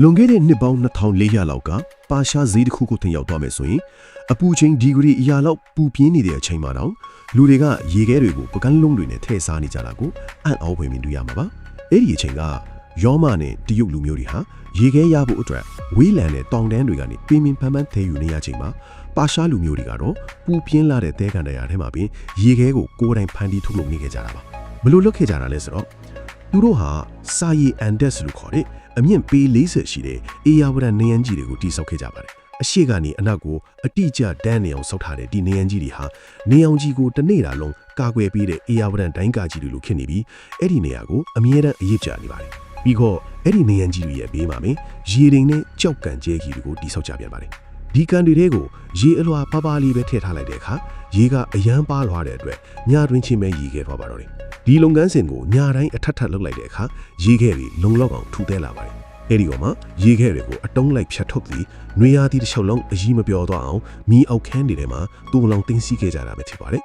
လွန်ခဲ့တဲ့နှစ်ပေါင်း2400လောက်ကပါရှားဈေးတစ်ခုကိုတင်ရောက်သွားမယ်ဆိုရင်အပူချိန်ဒီဂရီအရာလောက်ပူပြင်းနေတဲ့အချိန်မှာတော့လူတွေကရေခဲတွေကိုပကန်းလုံးတွေနဲ့ထည့်စားနေကြတာကိုအံ့ဩဖွယ်မြင်တွေ့ရမှာပါအဲ့ဒီအချိန်ကယောမနဲ့တရုတ်လူမျိုးတွေဟာရေခဲရဖို့အတွက်ဝေးလံတဲ့တောင်တန်းတွေကနေပြင်းပြင်းဖန်ဖန်ထဲယူနေရချိန်မှာပါရှားလူမျိုးတွေကတော့ပူပြင်းလာတဲ့တဲကန်တရားထဲမှာပင်ရေခဲကိုကိုယ်တိုင်ဖန်တီးထုတ်လုပ်နေကြတာပါဘလို့လုပ်ခဲ့ကြတာလဲဆိုတော့သူတို့ဟာစာရီအန်ဒက်စ်လို့ခေါ်တဲ့အမြင့်ပေ40ရှိတဲ့အေယာဝရနေရန်ကြီးတွေကိုတိစောက်ခဲ့ကြပါတယ်အရှိကနေအနောက်ကိုအတိအကျတန်းနေအောင်စောက်ထားတဲ့ဒီနေရန်ကြီးတွေဟာနေအောင်ကြီးကိုတစ်နေ့တာလုံးကာကွယ်ပေးတဲ့အေယာဝရတိုင်းကာကြီးတွေလိုဖြစ်နေပြီးအဲ့ဒီနေရာကိုအမြဲတမ်းအရေးကြနေပါတယ်ပြီးတော့အဲ့ဒီနေရန်ကြီးတွေရဲ့ဘေးမှာမင်းရေတိမ်နဲ့ကြောက်ကန်ကျဲကြီးတွေကိုတိစောက်ကြပြန်ပါတယ်ဒီကန်တွေကိုရေအလွှာပါပါလေးပဲထည့်ထားလိုက်တဲ့အခါရေကအရန်ပါလွှားတဲ့အတွက်ညတွင်းချင်းပဲရေခဲသွားပါတော့တယ်ဒီလုပ်ငန်းစဉ်ကိုညတိုင်းအထက်ထပ်လုပ်လိုက်တဲ့အခါရေခဲတွေလုံလောက်အောင်ထူသေးလာပါတယ်အဲ့ဒီတော့မှရေခဲတွေကိုအတုံးလိုက်ဖြတ်ထုတ်ပြီးနွေရာသီတစ်လျှောက်လုံးအကြီးမပြောတော့အောင်မီးအောက်ခန်းတွေထဲမှာတူလောင်တင်းစီးခဲ့ကြတာပဲဖြစ်ပါတယ်